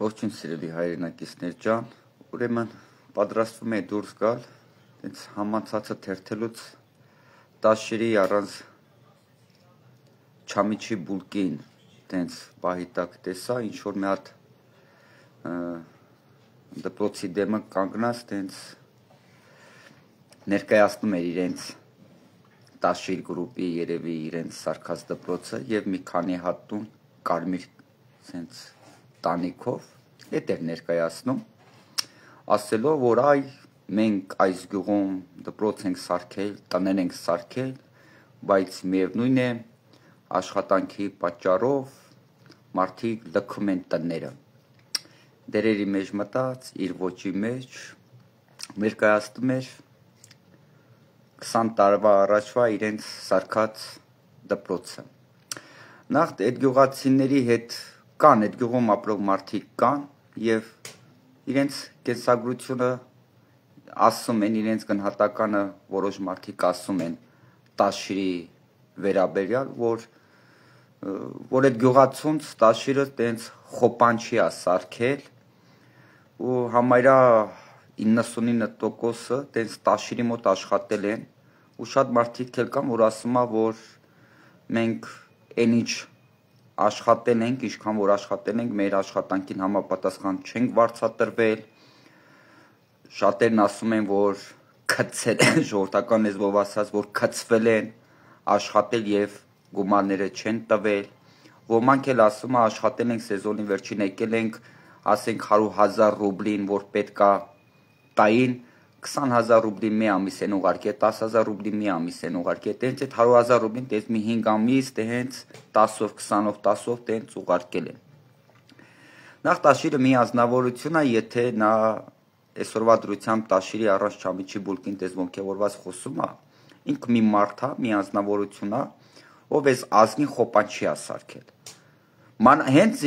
Ողջույն սիրելի հայրենակիցներ ջան, ուրեմն պատրաստվում է դուրս գալ, հենց համացածը թերթելուց տաշիրի առանց չամիչի բուլկին, հենց բահի տակ տեսա, ինչ որ մի հատ դպրոցի դեմը կանգնած, հենց ներկայացնում էր իրենց տաշիր գրուպի երևի իրենց սարքած դպրոցը եւ մի քանի հատ տուն կարմիր հենց տանիքով հետ էր ներկայացնում, ասելով, որ այ մենք այս գյուղում դպրոց ենք սարքել, տներ ենք սարքել, բայց միևնույն է աշխատանքի պատճառով մարդիկ լքում են տները։ Դերերի մեջ մտած, իր ոճի մեջ ներկայացնում էր 20 տարվա առաջվա իրենց սարքած դպրոցը։ Նախ այդ գյուղացիների հետ կան, այդ գյուղում ապրող մարդիկ կան եւ իրենց կենսագրությունը ասում են, իրենց գնահատականը որոշ մարդիկ ասում են տաշիրի վերաբերյալ, որ այդ գյուղացունց տաշիրը տենց խոպանչի է սարքել ու համարյա 99%-ը տենց տաշիրի մոտ աշխատել են ու շատ մարդիկ էլ կան, որ ասում է, որ մենք այն ինչ աշխատել ենք, ինչքան որ աշխատել ենք, մեր աշխատանքին համապատասխան չենք վարձատրվել, շատերն ասում են, որ քցել են, ժողովրդական լեզվով ասած, որ քցվել են, աշխատել եւ գումարները չեն տվել, ոմանք էլ ասում է, աշխատել ենք սեզոնի վերջին եկել ենք, ասենք 100,000 ռուբլին, որ պետքա տային, 20,000 ռուբլի մի ամիս են ուղարկել, 10,000 ռուբլի մի ամիս են ուղարկել, տենց այդ 100,000 ռուբլին տենց մի 5 ամիս, տենց 10-ով, 20-ով, 10-ով տենց ուղարկել են։ Նախ տաշիրը մի ազնվորություն է, եթե նա այսօրվա դրությամբ տաշիրի առանց չամիչի բուլկին տես ոնքեվորված խոսում է, ինքը մի մարդ է, մի ազնվորություն է, ով էս ազգին խոպանչի է սարքել։ Հենց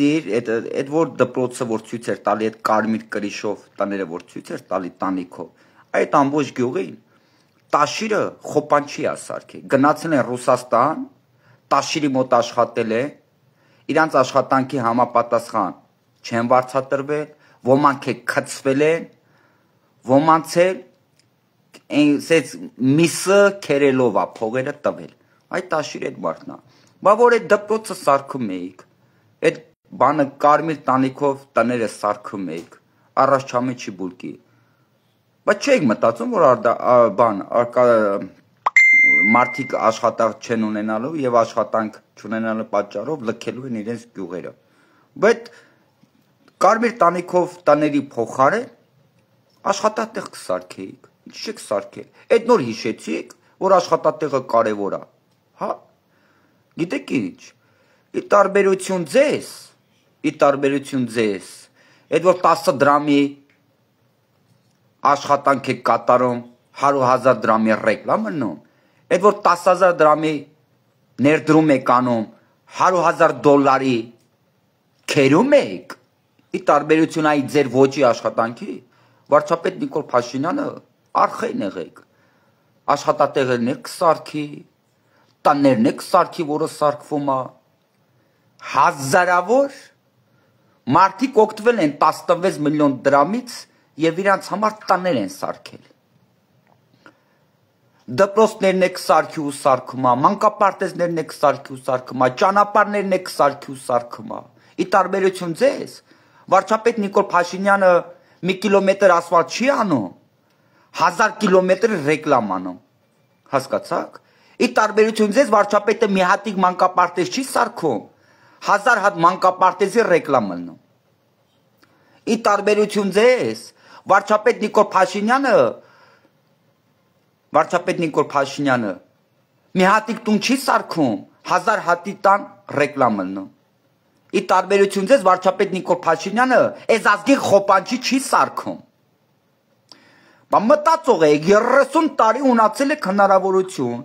իր այդ որ դպրոցը որ ցույց էր տալի այդ կարմիր կրիշով տները որ ցույց էր տալի տանիքով, այդ ամբողջ գյուղին տաշիրը խոպանչի է սարքել։ Գնացել են Ռուսաստան, տաշիրի մոտ աշխատել են, իրանց աշխատանքի համապատասխան չեն վարձատրվել, ոմանք է քցվել են, ոմանց էլ այսպես միսը քերելով է փողերը տվել։ Այդ տաշիրը այդ մարդն է։ Բա որ այդ դպրոցը սարքում էիք, այդ բանը կարմիր տանիքով տները սարքում էիք, առանց չամիչի բուլկի, բայց չէիք մտածում, որ մարդիկ աշխատանք չեն ունենալու եւ աշխատանք չունենալու պատճառով լքելու են իրենց գյուղերը, բայց կարմիր տանիքով տների փոխարեն աշխատատեղ կսարքեիք, ինչ չեք սարքել, այդ նոր հիշեցիք, որ աշխատատեղը կարևոր է, հա, գիտեք ինչ, ի տարբերություն ձեզ, այդ որ 10 դրամի աշխատանք եք կատարում, 100,000 դրամի ռեկլամ մնում, այդ որ 10,000 դրամի ներդրում եք անում, 100,000 դոլարի քերում եք, ի տարբերություն այ ձեր ոճի աշխատանքի, վարչապետ Նիկոլ Փաշինյանը արխային եղեք, աշխատատեղերն եք սարքի, տներն եք սարքի, որը սարքվում է, հազարավոր մարդիկ օգտվել են 16 միլիոն դրամից եւ իրանց համար տներ են սարքել։ Դպրոցներն եք սարքի ու սարքում, մանկապարտեզներն եք սարքի ու սարքում, ճանապարհներն եք սարքի ու սարքում։ Ի տարբերություն ձեզ, վարչապետ Նիկոլ Փաշինյանը մի կիլոմետր ասֆալտ չի անում, 1000 կիլոմետր ռեկլամ անում։ Հասկացաք։ Ի տարբերություն ձեզ վարչապետը մի հատիկ մանկապարտեզ չի սարքում, 1000 հատ մանկապարտեզի ռեկլամ անում։ Ի տարբերություն ձեզ վարչապետ Նիկոլ Փաշինյանը մի հատիկ տուն չի սարքում, 1000 հատի տան ռեկլամ անում։ Ի տարբերություն ձեզ վարչապետ Նիկոլ Փաշինյանը այս ազգին խոպանչի չի սարքում։ Բա մտածող եք, 30 տարի ունացել եք հնարավորություն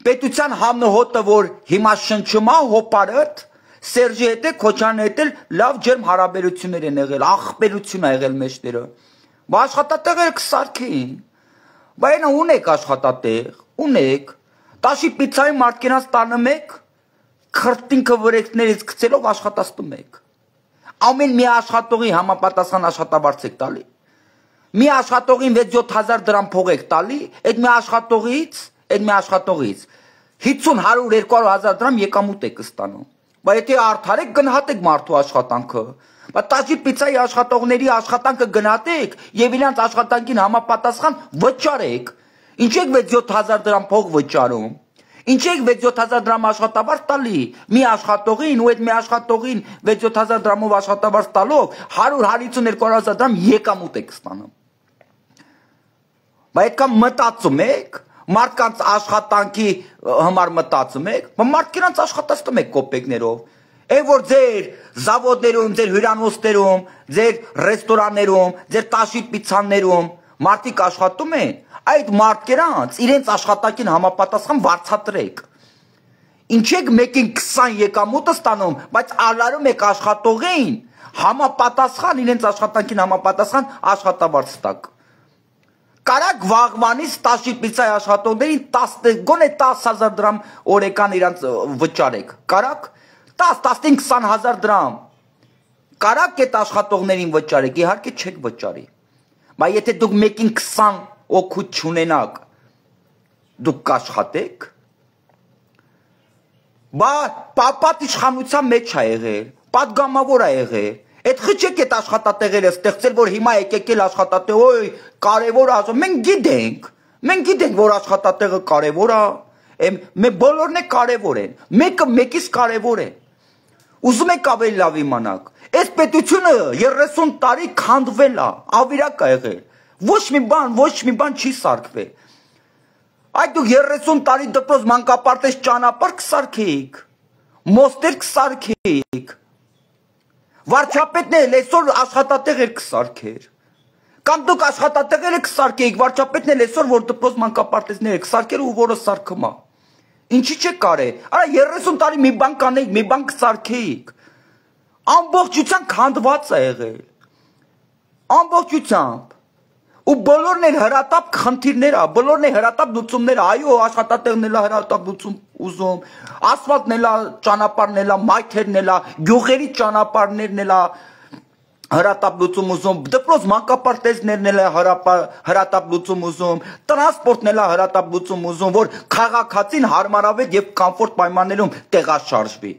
պետության համնահոտը, որ հիմա շնչում է հոպարդ, Սերժի հետ է, Քոչարյանի հետ էլ լավ ջերմ հարաբերություններ են եղել, աղբերություն է եղել մեջները։ Բա աշխատատեղերը կսարքեին։ Բա այնա ունեք աշխատատեղ, ունեք։ Տաշի պիցայի մարդկենաց տանը մեկ, քրտինքը վրեքներից գցելով աշխատացնում եք։ ամեն մի աշխատողի համապատասխան աշխատավարձ եք տալի։ Մի աշխատողին 6-7 դրամ փող եք տալի, այդ մի աշխատողից 50-100-200 դրամ եկամուտ եք ստանում։ Բայց եթե արդար եք գնահատեք մարդու աշխատանքը, բայց տաճի պիցայի աշխատողների աշխատանքը գնահատեք եւ իրանց աշխատանքին համապատասխան վճարեք։ Ինչ եք 6-7 դրամ փող վճարում։ Ինչ եք 6-7 դրամ աշխատավարձ տալի մի աշխատողին ու այդ մի աշխատողին 6-7 դրամով աշխատավարձ տալով 100-150-200 դրամ եկամուտ եք ստանում։ Բայց այդքան մտածում եք, մարդկանց աշխատանքի համար մտածում եք, մարդիկ իրանց աշխատացնում եք կոպեկներով։ Այն որ ձեր զավոդներում, ձեր հյուրանոցներում, ձեր ռեստորաններում, ձեր տաշի պիցաներում մարդիկ աշխատում են, այդ մարդկանց իրենց աշխատանքին համապատասխան վարձատրեք։ Ինչ եք մեկին 20 եկամուտը ստանում, բայց ալարում եք աշխատողին համապատասխան իրենց աշխատանքին համապատասխան աշխատավարձ տակ։ Կարակ վաղվանից տաշի պիցայի աշխատողներին գոնե 10,000 դրամ օրեկան իրանց վճարեք։ Կարակ 10-15-20,000 դրամ։ Կարակ այդ աշխատողներին վճարեք, իհարկե չեք վճարի։ Բայց եթե դուք մեկին 20 օգուտ չունենաք, դուք կաշխատեք։ Բա պապատ իշխանության մեջ է եղել, պատգամավոր է եղել։ Այդ խիչեք այդ աշխատատեղերը ստեղծել, որ հիմա եկել աշխատատեղ, ոյ, կարևոր է, մենք գիտենք, որ աշխատատեղը կարևոր է, մենք բոլորն է կարևոր են, մեկը մեկից կարևոր է։ Ուզում եք ավելի լավ իմանաք, այս պետությունը 30 տարի քանդվել է, ավիրակ է եղել, ոչ մի բան չի սարքվել։ Այդ դուք 30 տարի դպրոց մանկապարտեզ ճանապարհ կսարքեիք, մոստեր կսարքեիք, վարչապետն էլ այսօր աշխատատեղեր կսարքեր, կամ դուք աշխատատեղերը կսարքեիք, վարչապետն էլ այսօր որ դպրոց մանկապարտեզներ կսարքեր ու որը սարքում է։ Ինչի՞ չեք կարել, արա 30 տարի մի բան կանեիք, մի բան կսարքեիք, ամբողջությամբ քանդված է եղել, ամբողջությամբ։ Ու բոլորն էլ հրատապ խնդիրներ է, բոլորն էլ հրատապ լուծումներ է, այո, աշխատատեղն էլ հրատապ լուծում ուզում, ասֆալտն էլ ճանապարհն էլ մայթերն էլ գյուղերի ճանապարհներն էլ հրատապ լուծում ուզում, դպրոց մանկապարտեզներն էլ հրատապ լուծում ուզում, տրանսպորտն էլ հրատապ լուծում ուզում, որ քաղաքացին հարմարավետ եւ կոմֆորտ պայմաններում տեղաշարժվի,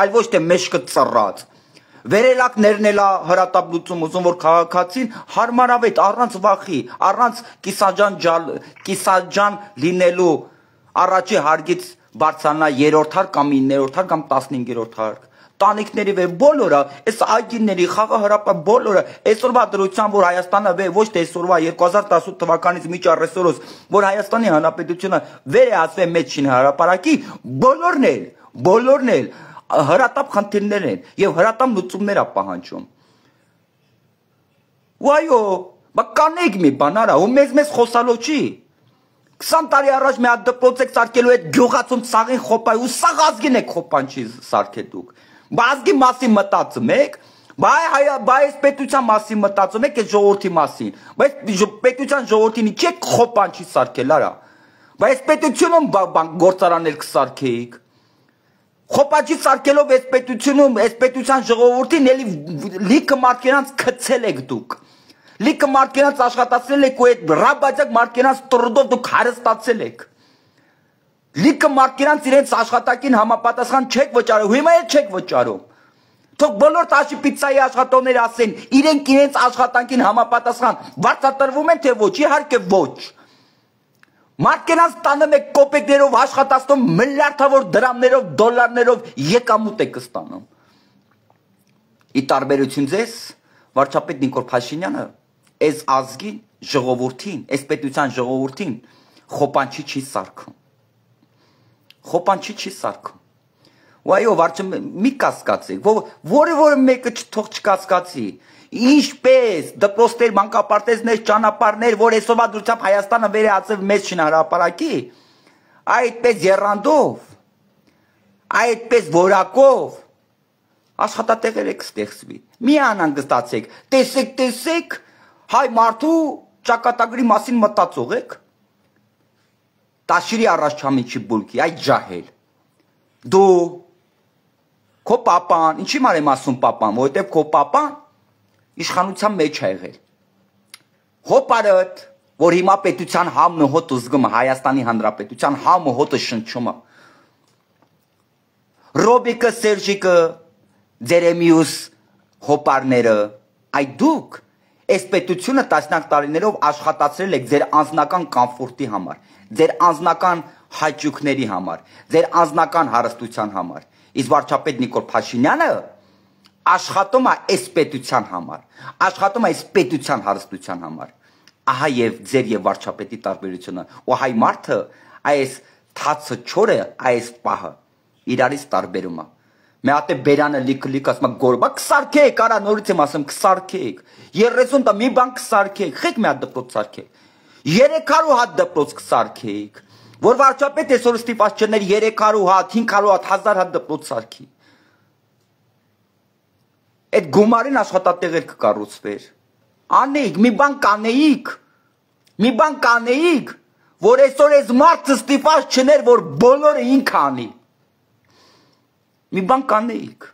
այլ ոչ թե մեջքը ծռած։ Վերելակներն էլ հրատապ լուծում ուզում, որ քաղաքացին հարմարավետ, առանց վախի, առանց կիսաջան լինելու առաջի հարգից բարձրանա 3-րդ հարկ կամ 9-րդ հարկ կամ 15-րդ հարկ։ Տանիքների վեր բոլորը, այս այգիների, խաղահրապար բոլորը, այսօրվա դրությամբ, որ Հայաստանը ոչ թե այսօրվա 2018 թվականից մինչև այսօրս, որ Հայաստանի Հանրապետությունը վերահասվել մեջին հրապարակի, բոլորն էլ հրատապ խնդիրներ են եւ հրատապ լուծումներ է պահանջում։ Ու այո, բայց կանեք մի բան արա, ու մեզ խոսալով չի։ 20 տարի առաջ մի հատ դպրոց եք սարքելու այդ գյուղացում սաղին խոպայ ու սաղ ազգին եք խոպան չի սարքել դուք։ Բա ազգի մասին մտածում եք, բայց պետության մասին մտածում եք, այդ ժողովրդի մասին։ Բայց պետության ժողովրդին չեք խոպան չի սարքել արա։ Բայց պետությունում գործարաններ կսարքեիք։ Խոպաճի սարքելով այս պետությունում, այս պետության ժողովրդին էլի լիքը մարդկանց քցել եք դուք։ Լիքը մարդկանց աշխատացրել եք ու այդ ռաբաջակ մարդկանց տրուդով դուք հարստացել եք։ Լիքը մարդկանց իրենց աշխատակին համապատասխան չեք վճարում, հիմա էլ չեք վճարում։ Թող բոլոր տաշի պիցայի աշխատողները ասեն, իրենց աշխատանքին համապատասխան վարձատրվում են թե ոչ, իհարկե ոչ։ Մարդկանց տանում եք կոպեկներով աշխատացնում միլիարդավոր դրամներով, դոլարներով եկամուտ եք ստանում։ Ի տարբերություն ձեզ, վարչապետ Նիկոլ Փաշինյանը այս ազգին ժողովրդին, այս պետության ժողովրդին խոպանչի չի սարքում։ Խոպանչի չի սարքում։ Ու այո, վարչապետ մի կասկածեք, որը մեկը թող չկասկածի։ Ինչպես դպրոցներ, մանկապարտեզներ, ճանապարհներ, որ այսօրվա դրությամբ Հայաստանը վերահասել մեծ հրապարակի, այդպես եռանդով, այդպես որակով աշխատատեղեր եք ստեղծվի։ Մի անհանգստացեք, տեսեք, հայ մարդու ճակատագրի մասին մտածող եք։ Տաշիրի առաջամիջի բուլկի, այդ ջահել։ Դու Քո պապան, ինչի մար եմ ասում պապան, որովհետև քո պապան իշխանության մեջ է եղել։ Հոպարդ, որ հիմա պետության համն ու հոտը զգում է, Հայաստանի Հանրապետության համը հոտը շնչում է։ Ռոբիկը, Սերժիկը, Ձերեմիուս, հոպարները, այ դուք այս պետությունը տասնյակ տարիներով աշխատացրել եք ձեր անձնական կոմֆորտի համար, ձեր անձնական հաճույքների համար, ձեր անձնական հարստության համար։ Իսկ վարչապետ Նիկոլ Փաշինյանը աշխատում է այս պետության համար, աշխատում է այս պետության հարստության համար։ Ահա եւ ձեր եւ վարչապետի տարբերությունը։ Ու հայ մարդը այս թացը չորը, այս պահը իրարից տարբերում է։ Մի հատ է բերանը լիք ասում գորբա կսարքեք, արա նորից եմ ասում կսարքեք։ 30 տա մի բան կսարքեք, խեք մի հատ դպրոց սարքեք։ 300 հատ դպրոց կսարքեք։ Որ վարչապետ այսօր ստիպված չներ 300 հատ, 500 հատ, 1000 հատ դպրոց սարքի։ Այդ գումարին աշխատատեղեր կկառուցվեր։ Անեիք, մի բան կանեիք։ Մի բան կանեիք, որ այսօր այս մարդը ստիպված չներ, որ բոլորը ինքը անի։ Մի բան կանեիք։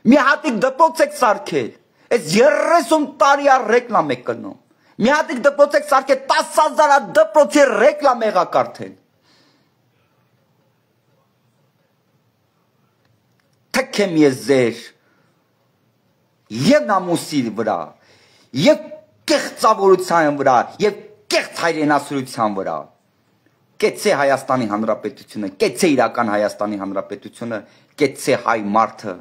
Մի հատիկ դպրոց եք սարքել, այս 30 տարի առ ռեկլամ եք կնում։ Մի հատիկ դպրոց եք սարքել 10,000 հատ դպրոցի ռեկլամ եղաք արդեն։ Թքեմ ես ձեր եւ նամուսի վրա, եւ կեղծավորության վրա, եւ կեղծ հայրենասիրության վրա։ Կեցե Հայաստանի Հանրապետությունը, կեցե իրական Հայաստանի Հանրապետությունը, կեցե հայ մարդը,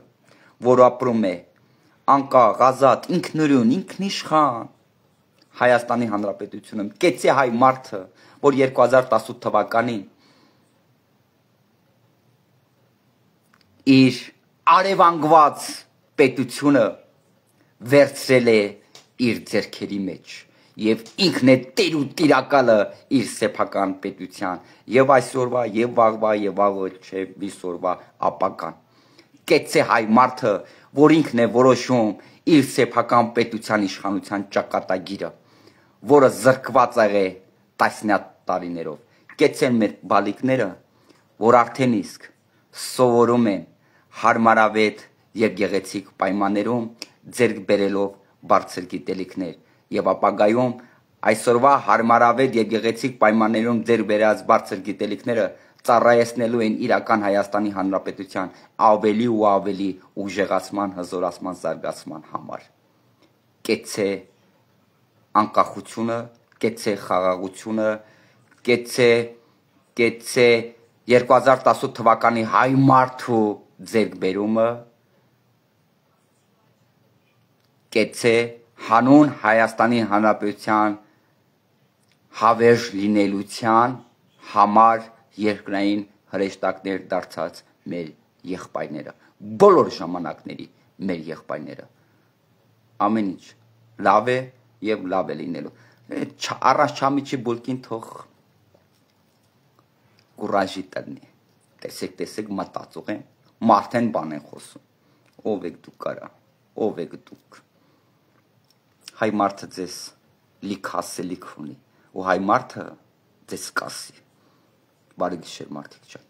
որ ապրում է անկախ, ազատ, ինքնուրույն, ինքնիշխան Հայաստանի Հանրապետությունում, կեցե հայ մարդը, որ 2018 թվականին իր արևանգված պետությունը վերցրել է իր ձեռքերի մեջ եւ ինքն է տեր ու տիրակալը իր սեփական պետության եւ այսօրվա եւ վաղվա եւ վաղը չէ այսօրվա ապական կեցե հայ մարդը որ ինքն է որոշում իր սեփական պետության իշխանության ճակատագիրը որը զրկված է տասնյակ տարիներով կեցեն մեր բալիկները որ արդեն իսկ սովորում են հարմարավետ եւ գեղեցիկ պայմաններում ձեռք բերելով բարձր գիտելիքներ եւ ապագայում այսօրվա հարմարավետ եւ գեղեցիկ պայմաններում ձեռք բերած բարձր գիտելիքները ծառայեցնելու են իրական Հայաստանի Հանրապետության ավելի ու ավելի ուժեղացման, հզորացման, զարգացման համար։ Կեցե անկախությունը, կեցե խաղաղությունը, կեցե 2018 թվականի հայ մարդու ձեռքբերումը, կեցե հանուն Հայաստանի Հանրապետության հավերժ լինելության համար երկրային հրեշտակներ դարձած մեր եղբայրները, բոլոր ժամանակների մեր եղբայրները։ Ամեն ինչ լավ է եւ լավ է լինելու։ Առանց չամիչի բուլկին թող կուրաժի տնի։ Տեսեք մտածող են, մարդեն բան են խոսում։ Ով եք դուք կարա, ով եք դուք։ Հայ մարդը ձեզ լիք ասելիք ունի, ու հայ մարդը ձեզ կասի։ Բարի գիշեր մարդիկ ջան։